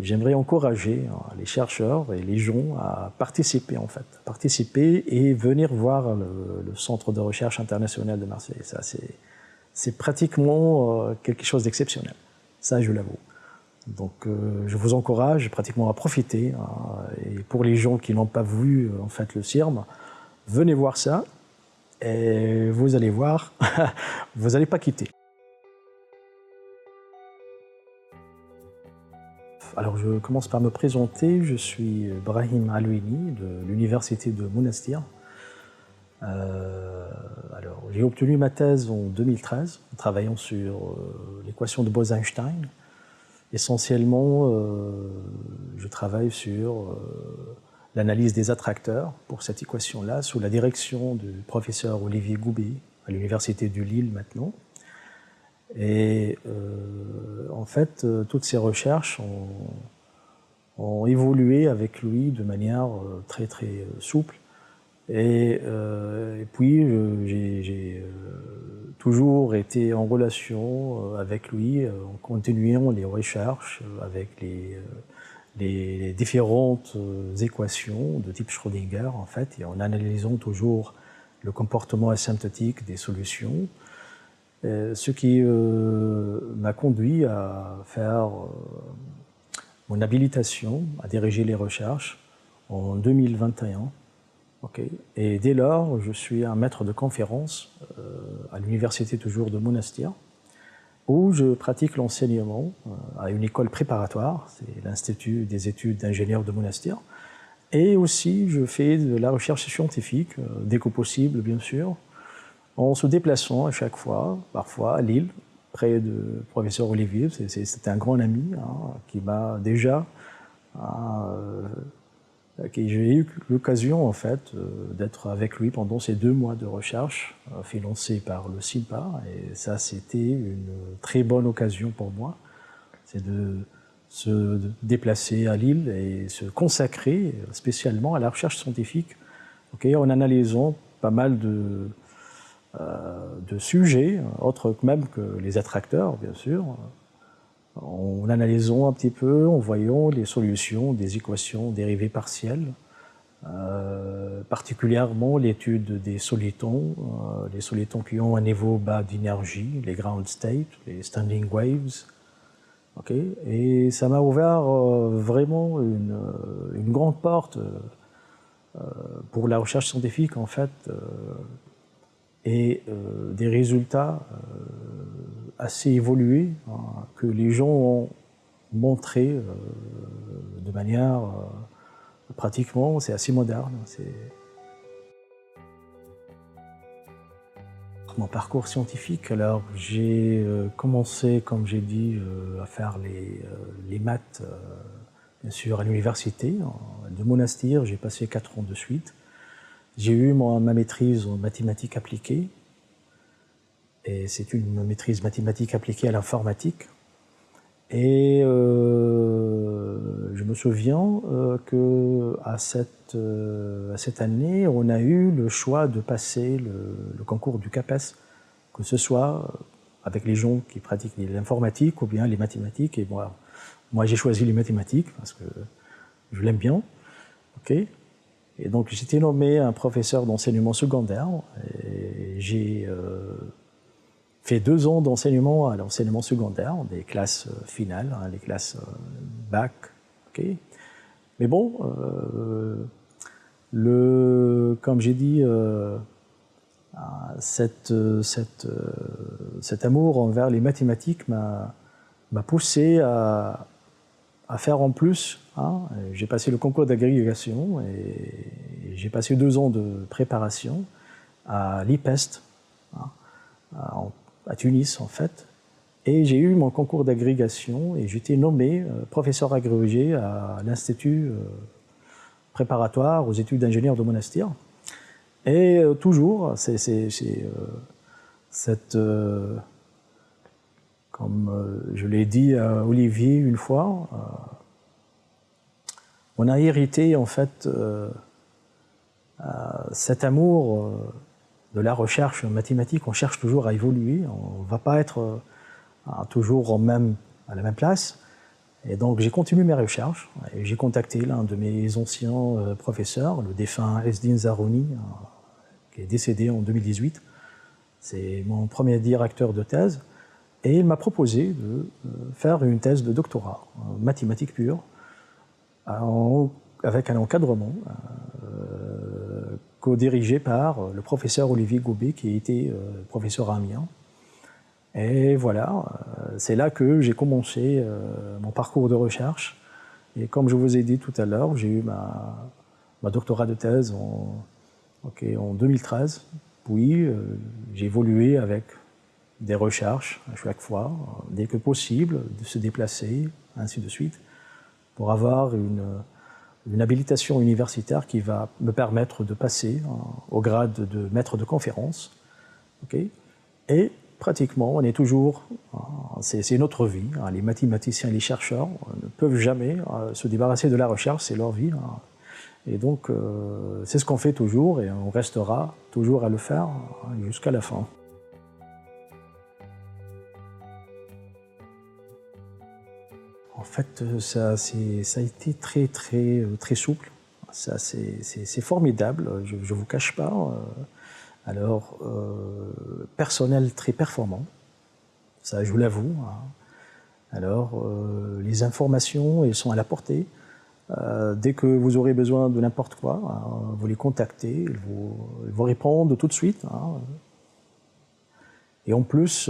j'aimerais encourager les chercheurs et les gens à participer en fait, participer et venir voir le Centre de recherche international de Marseille. Ça, c'est pratiquement quelque chose d'exceptionnel. Ça, je l'avoue. Donc, je vous encourage pratiquement à profiter. Et pour les gens qui n'ont pas vu en fait le CIRM, venez voir ça et vous allez voir, vous n'allez pas quitter. Alors, je commence par me présenter. Je suis Brahim Alouini de l'université de Monastir. Alors, j'ai obtenu ma thèse en 2013 en travaillant sur l'équation de Bose-Einstein. Essentiellement, je travaille sur l'analyse des attracteurs pour cette équation-là, sous la direction du professeur Olivier Goubet, à l'université de Lille maintenant. Et en fait, toutes ces recherches ont évolué avec lui de manière très très souple. Et puis, j'ai toujours été en relation avec lui, en continuant les recherches avec les différentes équations de type Schrödinger, en fait, et en analysant toujours le comportement asymptotique des solutions. Ce qui m'a conduit à faire mon habilitation, à diriger les recherches en 2021. Okay. Et dès lors, je suis un maître de conférence à l'université toujours de Monastir, où je pratique l'enseignement à une école préparatoire, c'est l'Institut des études d'ingénieurs de Monastir, et aussi je fais de la recherche scientifique, dès que possible bien sûr, en se déplaçant à chaque fois, parfois à Lille, près de professeur Olivier, c'était un grand ami qui m'a déjà... J'ai eu l'occasion en fait d'être avec lui pendant ces 2 mois de recherche financés par le SIMPA, et ça c'était une très bonne occasion pour moi, c'est de se déplacer à Lille et se consacrer spécialement à la recherche scientifique, en analysant pas mal de sujets, autres même que les attracteurs bien sûr, en analysant un petit peu, en voyant les solutions des équations dérivées partielles, particulièrement l'étude des solitons, les solitons qui ont un niveau bas d'énergie, les ground state, les standing waves. Et ça m'a ouvert vraiment une grande porte pour la recherche scientifique en fait, et des résultats assez évolués que les gens ont montré de manière pratiquement, c'est assez moderne. Mon parcours scientifique, alors j'ai commencé, comme j'ai dit, à faire les maths, bien sûr, à l'université de Monastir. J'ai passé 4 ans de suite. J'ai eu ma maîtrise en mathématiques appliquées, et c'est une maîtrise mathématique appliquée à l'informatique. Et je me souviens qu'à cette année, on a eu le choix de passer le concours du CAPES, que ce soit avec les gens qui pratiquent l'informatique ou bien les mathématiques. Et moi j'ai choisi les mathématiques parce que je l'aime bien. Et donc j'étais nommé un professeur d'enseignement secondaire, et j'ai fait 2 ans d'enseignement à l'enseignement secondaire, des classes finales, les classes bac. Mais bon, comme j'ai dit, cet amour envers les mathématiques m'a poussé à faire en plus. J'ai passé le concours d'agrégation et j'ai passé 2 ans de préparation à l'IPEST, à Tunis en fait, et j'ai eu mon concours d'agrégation et j'étais nommé professeur agrégé à l'Institut préparatoire aux études d'ingénieurs de Monastir. Et toujours, comme je l'ai dit à Olivier une fois, on a hérité en fait cet amour de la recherche mathématique. On cherche toujours à évoluer, on ne va pas être toujours à la même place. Et donc j'ai continué mes recherches et j'ai contacté l'un de mes anciens professeurs, le défunt Ezdin Zarouni, qui est décédé en 2018. C'est mon premier directeur de thèse. Et il m'a proposé de faire une thèse de doctorat en mathématiques pures, avec un encadrement co-dirigé par le professeur Olivier Goubet, qui était professeur à Amiens. Et voilà, c'est là que j'ai commencé mon parcours de recherche. Et comme je vous ai dit tout à l'heure, j'ai eu ma doctorat de thèse en 2013. Puis j'ai évolué avec des recherches à chaque fois, dès que possible, de se déplacer, ainsi de suite, pour avoir une habilitation universitaire qui va me permettre de passer au grade de maître de conférence. Okay. Et pratiquement, on est toujours, c'est notre vie. Les mathématiciens et les chercheurs ne peuvent jamais se débarrasser de la recherche, c'est leur vie. Et donc, c'est ce qu'on fait toujours et on restera toujours à le faire jusqu'à la fin. En fait, ça a été très souple. C'est formidable, je ne vous cache pas. Alors, personnel très performant, ça je vous l'avoue. Alors, les informations, elles sont à la portée. Dès que vous aurez besoin de n'importe quoi, vous les contactez, ils vous répondent tout de suite. Et en plus,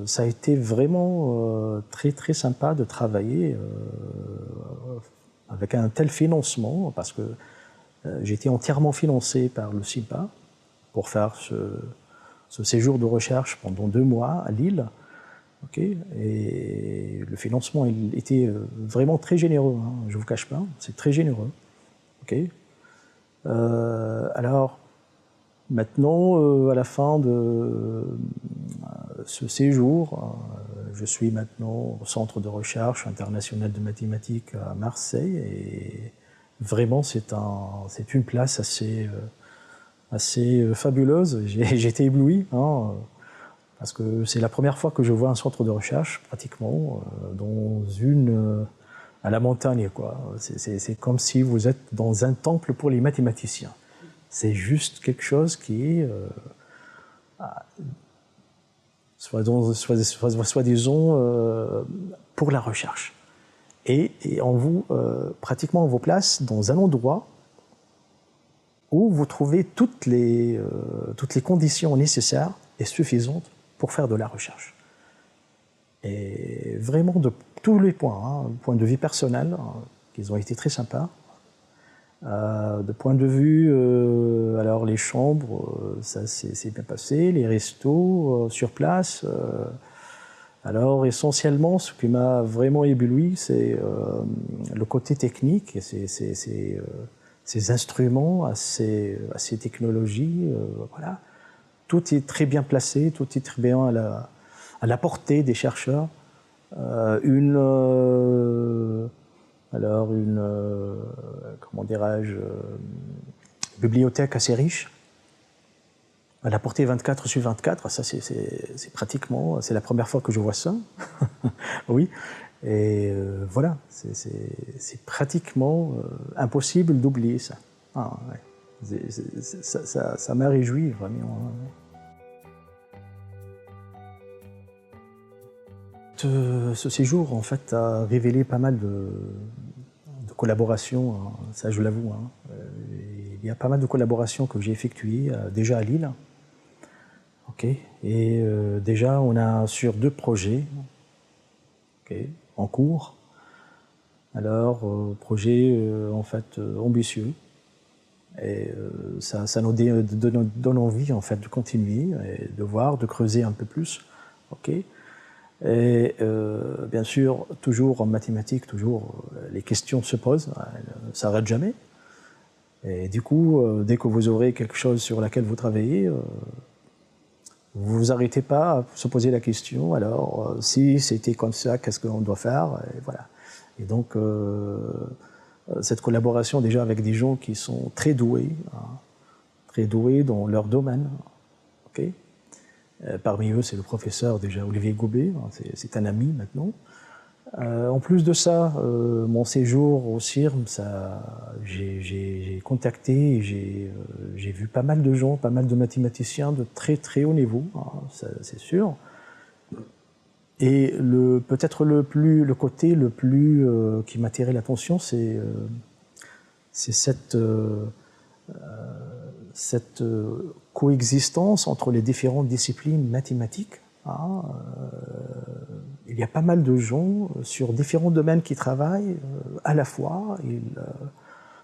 ça a été vraiment très sympa de travailler avec un tel financement, parce que j'étais entièrement financé par le CIPA pour faire ce séjour de recherche pendant 2 mois à Lille. Okay. Et le financement il était vraiment très généreux, je ne vous cache pas, c'est très généreux. Okay. Alors, maintenant, à la fin de ce séjour, je suis maintenant au Centre de recherche international de mathématiques à Marseille et vraiment c'est une place assez fabuleuse. J'ai été ébloui, parce que c'est la première fois que je vois un centre de recherche pratiquement à la montagne, quoi. C'est comme si vous êtes dans un temple pour les mathématiciens. C'est juste quelque chose qui est, soi-disant, pour la recherche. Et pratiquement on vous place dans un endroit où vous trouvez toutes les conditions nécessaires et suffisantes pour faire de la recherche. Et vraiment de tous les points, point de vue personnel, qu'ils ont été très sympas. De point de vue, alors les chambres, ça s'est bien passé, les restos sur place. Alors essentiellement, ce qui m'a vraiment ébloui, c'est le côté technique, et ces instruments, ces technologies, voilà. Tout est très bien placé, tout est très bien à la portée des chercheurs. Comment dirais-je, bibliothèque assez riche, à la portée 24/24, ça c'est pratiquement, c'est la première fois que je vois ça. Oui, et voilà, c'est pratiquement impossible d'oublier ça. Ouais. Ça m'a réjoui vraiment. Ce séjour, en fait, a révélé pas mal de collaborations, ça je l'avoue. Il y a pas mal de collaborations que j'ai effectuées déjà à Lille. Okay. Et déjà, on a sur 2 projets en cours. Alors, projet en fait ambitieux. Et ça nous donne envie en fait de continuer, et de voir, de creuser un peu plus. Okay. Et bien sûr, toujours en mathématiques, les questions se posent, elles ne s'arrêtent jamais. Et du coup, dès que vous aurez quelque chose sur laquelle vous travaillez, vous ne vous arrêtez pas à se poser la question, alors si c'était comme ça, qu'est-ce qu'on doit faire? Et voilà. Et donc, cette collaboration déjà avec des gens qui sont très doués dans leur domaine. Okay. Parmi eux, c'est le professeur déjà Olivier Goubet, c'est un ami maintenant. En plus de ça, mon séjour au CIRM, j'ai contacté, j'ai vu pas mal de gens, pas mal de mathématiciens de très très haut niveau, hein, c'est sûr. Et peut-être le côté le plus qui m'a attiré l'attention, c'est cette coexistence entre les différentes disciplines mathématiques. Hein, il y a pas mal de gens sur différents domaines qui travaillent à la fois. Ils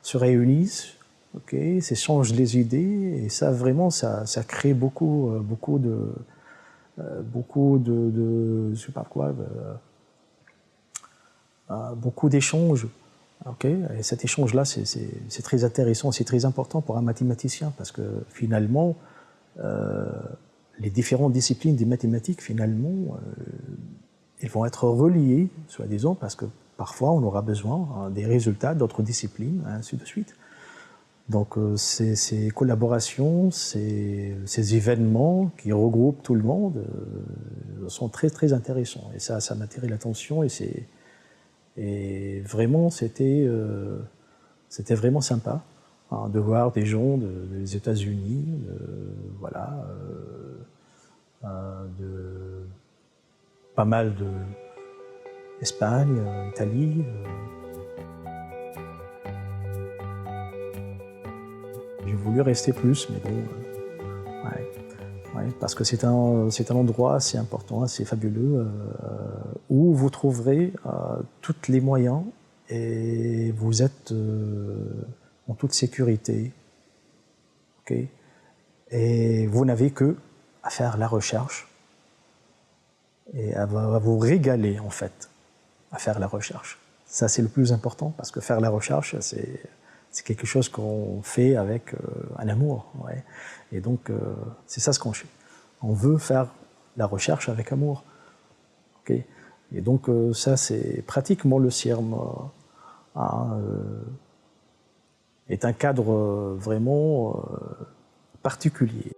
se réunissent, okay, s'échangent les idées, et ça vraiment, ça crée beaucoup je sais pas quoi, beaucoup d'échanges. Okay. Et cet échange-là, c'est très intéressant, c'est très important pour un mathématicien, parce que finalement, les différentes disciplines des mathématiques, finalement, elles vont être reliées, soi-disant, parce que parfois on aura besoin des résultats d'autres disciplines, ainsi de suite. Donc ces collaborations, ces événements qui regroupent tout le monde sont très très intéressants. Et ça m'a attiré l'attention, et vraiment c'était vraiment sympa, hein, de voir des gens des États-Unis, voilà, de pas mal d'Espagne, Italie. J'ai voulu rester plus, mais bon, ouais, parce que c'est un endroit assez important, assez fabuleux, où vous trouverez tous les moyens et vous êtes en toute sécurité. Okay, et vous n'avez que à faire la recherche et à vous régaler, en fait, à faire la recherche. Ça, c'est le plus important, parce que faire la recherche, c'est quelque chose qu'on fait avec un amour. Ouais. Et donc, c'est ça ce qu'on fait. On veut faire la recherche avec amour. Okay. Et donc, ça, c'est pratiquement le CIRM est un cadre vraiment particulier.